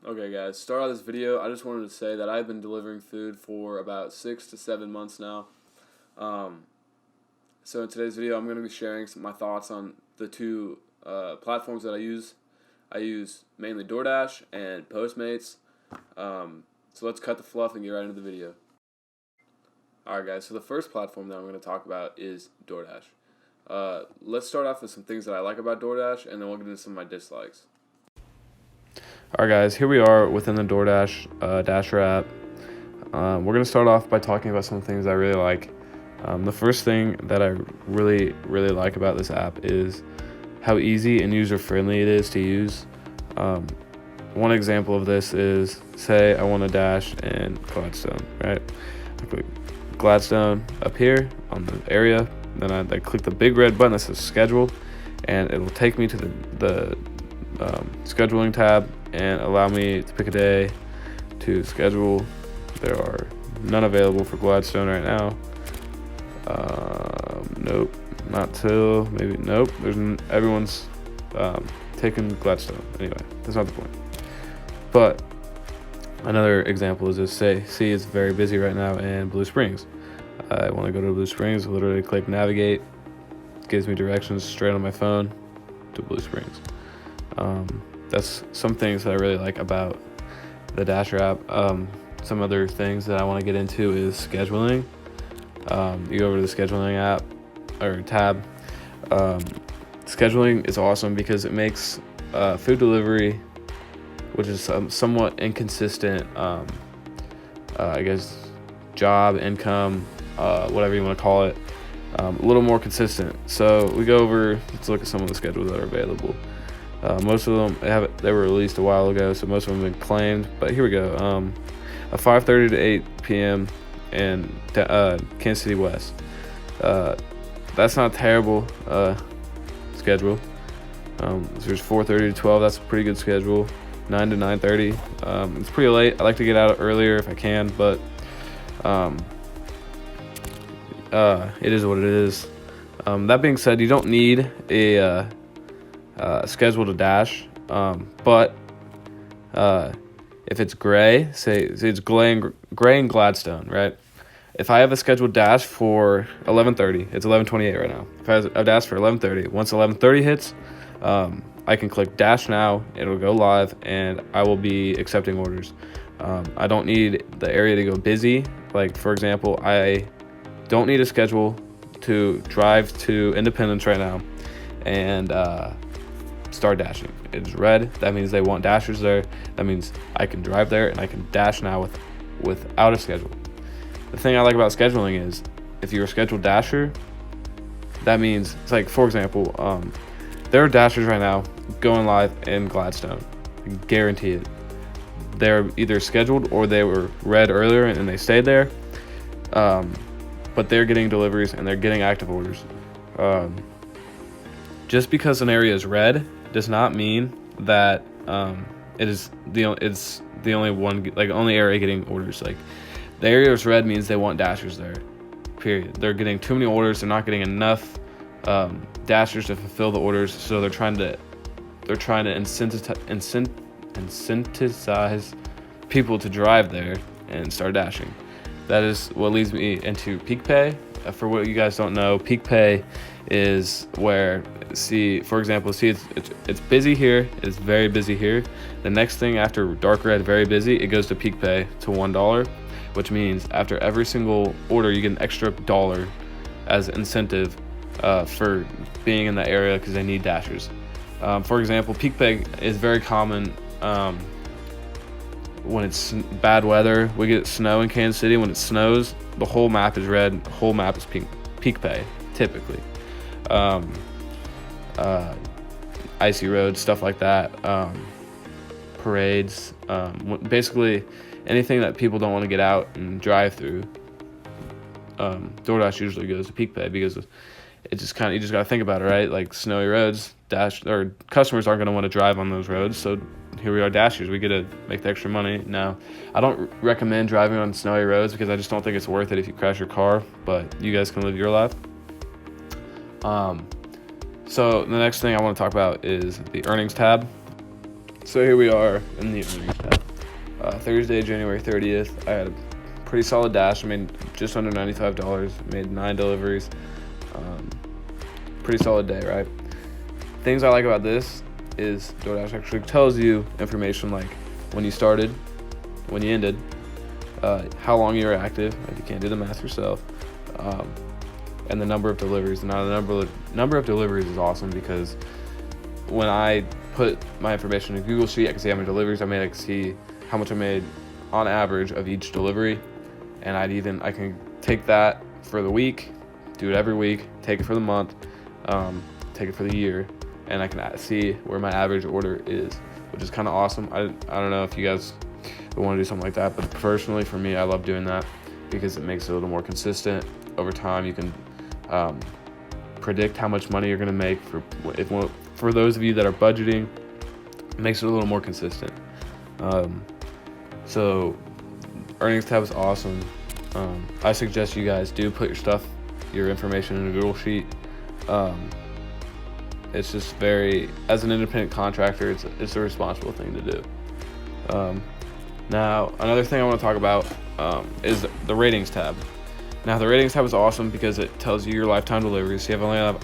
Okay guys, start out this video, I just wanted to say that I've been delivering food for about 6 to 7 months now. Um, so in today's video, I'm going to be sharing my thoughts on the two platforms that I use. I use mainly DoorDash and Postmates. So let's cut the fluff and get right into the video. Alright guys, so the first platform that I'm going to talk about is DoorDash. Let's start off with some things that I like about DoorDash, and then we'll get into some of my dislikes. Alright guys, here we are within the DoorDash Dasher app. We're going to start off by talking about some things I really like. The first thing that I really like about this app is how easy and user-friendly it is to use. One example of this is, say I want to dash in Gladstone, right? I click Gladstone up here on the area, then I click the big red button that says schedule, and it will take me to the scheduling tab and allow me to pick a day to schedule. There are none available for Gladstone right now. Nope, not till maybe, nope, everyone's taking Gladstone. Anyway, that's not the point. But another example is this, say it's very busy right now in Blue Springs. I want to go to Blue Springs, literally click navigate, gives me directions straight on my phone to Blue Springs. That's some things that I really like about the Dasher app. Some other things that I want to get into is scheduling. You go over to the scheduling app or tab. Scheduling is awesome because it makes food delivery, which is somewhat inconsistent, I guess, job, income, whatever you want to call it, a little more consistent. So we go over, let's look at some of the schedules that are available. Most of them they were released a while ago, so most of them have been claimed. But here we go. A 5:30 to 8 p.m. in Kansas City West. That's not a terrible schedule. There's 4:30 to 12. That's a pretty good schedule. 9 to 9:30. It's pretty late. I like to get out earlier if I can, but it is what it is. That being said, you don't need a schedule to dash, but if it's gray, say it's gray and Gladstone, right? If I have a scheduled dash for 11:30, it's 11:28 right now. If I have a dash for 11:30, once 11:30 hits, I can click dash now, it'll go live, and I will be accepting orders. I don't need the area to go busy. Like, for example, I don't need a schedule to drive to Independence right now and start dashing. It's red. That means they want dashers there. That means I can drive there and I can dash now without a schedule. The thing I like about scheduling is if you're a scheduled dasher, that means it's like, for example, there are dashers right now going live in Gladstone. I guarantee it. They're either scheduled or they were red earlier and they stayed there. But they're getting deliveries and they're getting active orders. Just because an area is red does not mean that it's the only one, like, only area getting orders. Like, the area is red means they want dashers there. Period. They're getting too many orders. They're not getting enough dashers to fulfill the orders. So they're trying to incentivize people to drive there and start dashing. That is what leads me into peak pay. For what you guys don't know, peak pay is where, for example, it's busy here, it's very busy here. The next thing after dark red, very busy, it goes to peak pay to $1, which means after every single order, you get an extra $1 as incentive for being in the area because they need dashers. For example, peak pay is very common when it's bad weather. We get snow in Kansas City. When it snows, the whole map is red. The whole map is peak pay, typically. Icy roads, stuff like that. Parades. Basically, anything that people don't want to get out and drive through. DoorDash usually goes to peak pay because it just you just gotta think about it, right? Like, snowy roads, customers aren't gonna want to drive on those roads, so here we are, dashers. We get to make the extra money. Now, I don't recommend driving on snowy roads because I just don't think it's worth it if you crash your car, but you guys can live your life. So the next thing I want to talk about is the earnings tab. So here we are in the earnings tab. Thursday, January 30th. I had a pretty solid dash. I made just under $95. Made 9 deliveries. Pretty solid day, right? Things I like about this is DoorDash actually tells you information like when you started, when you ended, how long you were active, if you can't do the math yourself, and the number of deliveries. Now the number of deliveries is awesome because when I put my information in a Google Sheet, I can see how many deliveries I made, I can see how much I made on average of each delivery, and I can take that for the week, do it every week, take it for the month, take it for the year, and I can see where my average order is, which is kind of awesome. I don't know if you guys would want to do something like that, but personally for me, I love doing that because it makes it a little more consistent. Over time, you can predict how much money you're going to make. For those of you that are budgeting, it makes it a little more consistent. So earnings tab is awesome. I suggest you guys do put your information in a Google Sheet. It's just as an independent contractor, it's a responsible thing to do. Now, another thing I want to talk about is the ratings tab. Now, the ratings tab is awesome because it tells you your lifetime deliveries. So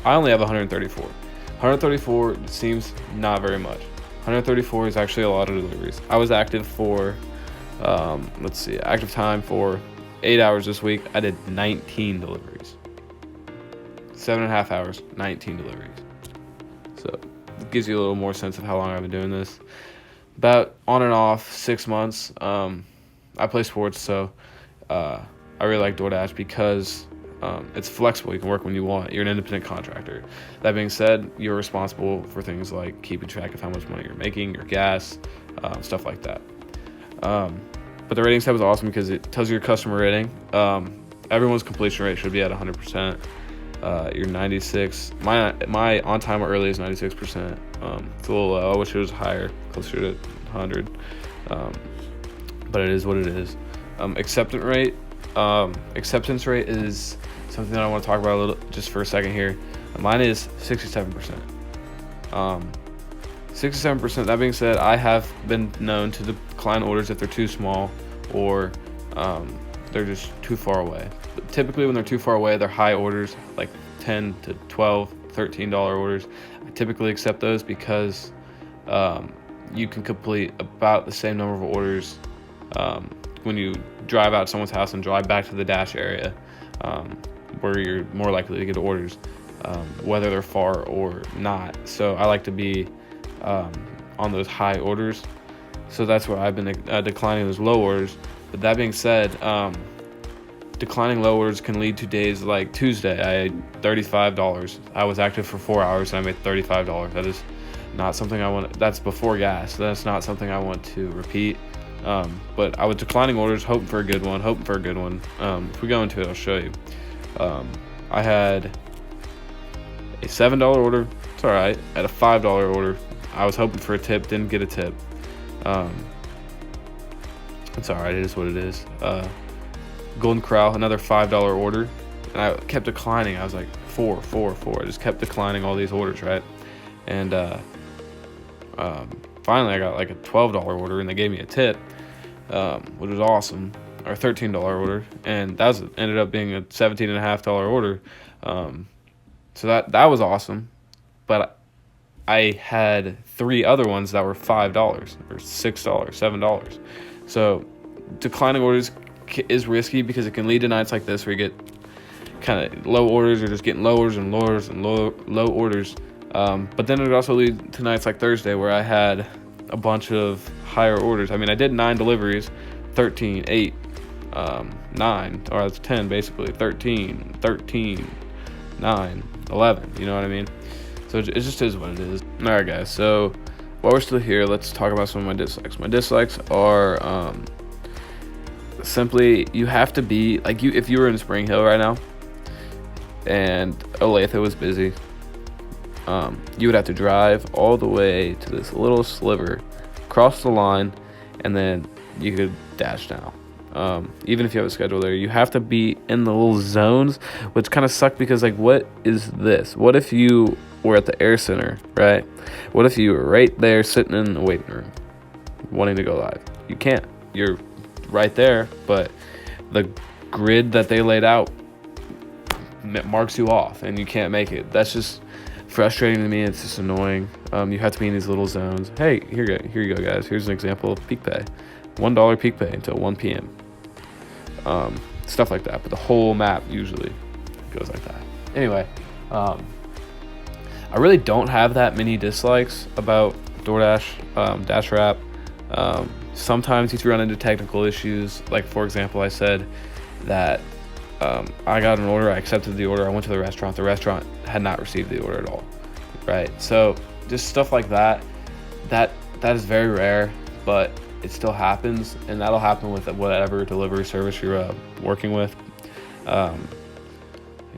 I only have 134. 134 seems not very much. 134 is actually a lot of deliveries. I was active for, active time for 8 hours this week. I did 19 deliveries. 7.5 hours, 19 deliveries. So it gives you a little more sense of how long I've been doing this. About on and off 6 months. I play sports, so I really like DoorDash because it's flexible. You can work when you want. You're an independent contractor. That being said, you're responsible for things like keeping track of how much money you're making, your gas, stuff like that. But the ratings tab is awesome because it tells you your customer rating. Everyone's completion rate should be at 100%. You're 96. My on time or early is 96%. It's a little low. I wish it was higher, closer to 100. But it is what it is. Acceptance rate is something that I want to talk about a little just for a second here. Mine is 67%. 67%. That being said, I have been known to decline orders if they're too small or they're just too far away. But typically when they're too far away, they're high orders, like $10 to $12, $13 orders. I typically accept those because you can complete about the same number of orders when you drive out to someone's house and drive back to the dash area, where you're more likely to get orders, whether they're far or not. So I like to be on those high orders. So that's where I've been declining those low orders. But that being said, declining low orders can lead to days like Tuesday. I had $35. I was active for 4 hours and I made $35. That is not something I want. That's before gas. That's not something I want to repeat. But I was declining orders, hoping for a good one. If we go into it, I'll show you. I had a $7 order. It's all right. I had a $5 order. I was hoping for a tip, didn't get a tip. It's all right. It is what it is. Golden Corral, another $5 order, and I kept declining. I was like 4. I just kept declining all these orders, right? And finally, I got like a $12 order, and they gave me a tip, which was awesome, or a $13 order, and that ended up being a $17.50 order. So that was awesome, but I had 3 other ones that were $5 or $6, $7. So declining orders is risky because it can lead to nights like this where you get kind of low orders or just getting lowers and lowers and low orders. But then it would also lead to nights like Thursday where I had a bunch of higher orders. I mean, I did 9 deliveries, 13, 8, 9, or that's 10 basically, 13, 9, 11, you know what I mean? So it just is what it is. All right, guys, so while we're still here, let's talk about some of my dislikes. My dislikes are simply, you have to be, like, if you were in Spring Hill right now and Olathe was busy, you would have to drive all the way to this little sliver, cross the line, and then you could dash now. even if you have a schedule there. You have to be in the little zones, which kind of suck because, like, what is this? What if you were at the air center, right? What if you were right there sitting in the waiting room wanting to go live? You can't. You're right there, but the grid that they laid out marks you off and you can't make it. That's just frustrating to me. It's just annoying. You have to be in these little zones. Hey, here you go, guys. Here's an example of peak pay. $1 peak pay until 1 p.m. Stuff like that. But the whole map usually goes like that. Anyway, I really don't have that many dislikes about DoorDash, Dash Wrap. Sometimes you run into technical issues. Like, for example, I said that I got an order, I accepted the order, I went to the restaurant had not received the order at all, right? So just stuff like that is very rare, but it still happens, and that'll happen with whatever delivery service you're working with.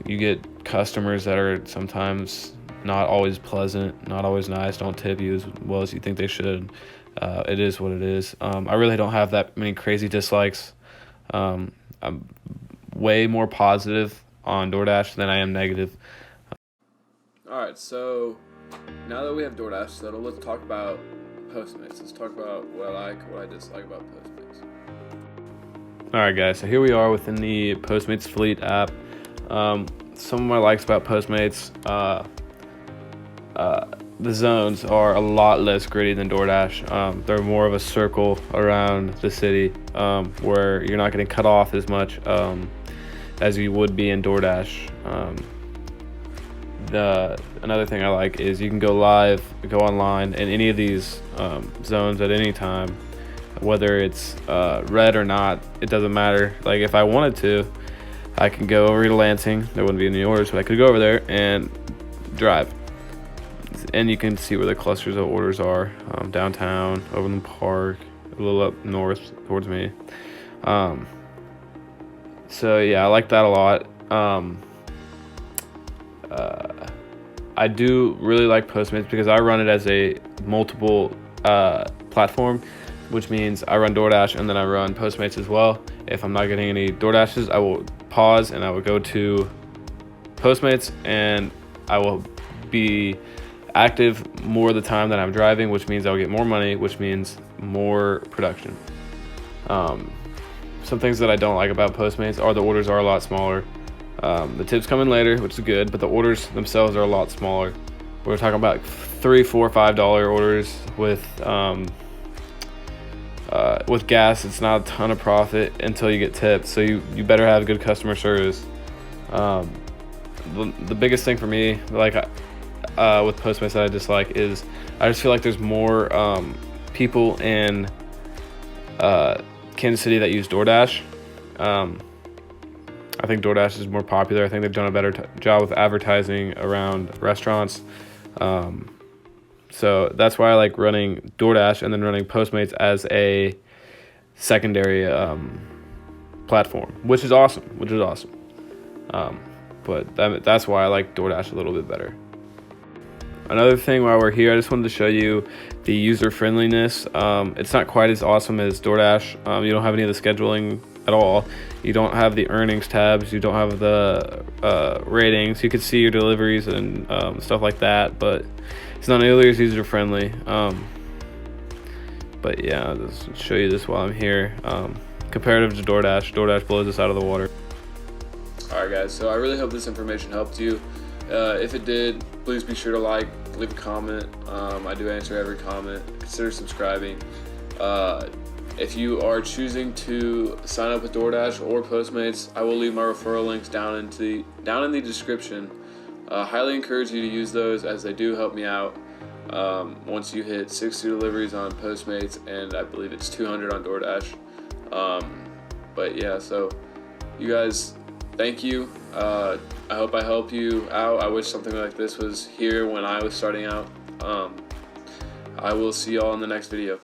You get customers that are sometimes not always pleasant, not always nice, don't tip you as well as you think they should. It is what it is. I really don't have that many crazy dislikes. I'm way more positive on DoorDash than I am negative. Alright, so now that we have DoorDash settled, let's talk about Postmates. Let's talk about what I like, what I dislike about Postmates. Alright guys, so here we are within the Postmates Fleet app. Some of my likes about Postmates, the zones are a lot less gritty than DoorDash. They're more of a circle around the city, where you're not getting cut off as much as you would be in DoorDash. Another thing I like is you can go live, go online in any of these zones at any time, whether it's red or not. It doesn't matter. Like, if I wanted to, I can go over to Lansing. There wouldn't be any orders, but I could go over there and drive. And you can see where the clusters of orders are, downtown, Overland Park, a little up north towards me. So yeah, I like that a lot. I do really like Postmates because I run it as a multiple platform, which means I run DoorDash and then I run Postmates as well. If I'm not getting any DoorDashes, I will pause and I will go to Postmates, and I will be active more of the time that I'm driving, which means I'll get more money, which means more production. Some things that I don't like about Postmates are the orders are a lot smaller. The tips come in later, which is good, but the orders themselves are a lot smaller. We're talking about $3, $4, $5 orders with gas. It's not a ton of profit until you get tipped, so you better have good customer service. The biggest thing for me, like with Postmates that I dislike, is I just feel like there's more people in Kansas City that use DoorDash. I think DoorDash is more popular. I think they've done a better job with advertising around restaurants. So that's why I like running DoorDash and then running Postmates as a secondary platform, which is awesome. But that's why I like DoorDash a little bit better. Another thing while we're here, I just wanted to show you the user friendliness. It's not quite as awesome as DoorDash. You don't have any of the scheduling at all. You don't have the earnings tabs. You don't have the ratings. You can see your deliveries and stuff like that, but it's not nearly as user friendly. But yeah, I'll just show you this while I'm here. Comparative to DoorDash blows us out of the water. Alright guys, so I really hope this information helped you. If it did, please be sure to like, leave a comment. I do answer every comment. Consider subscribing. If you are choosing to sign up with DoorDash or Postmates, I will leave my referral links down in the description. Highly encourage you to use those, as they do help me out. Once you hit 60 deliveries on Postmates, and I believe it's 200 on DoorDash. But yeah, so you guys, thank you. I hope I help you out. I wish something like this was here when I was starting out. I will see y'all in the next video.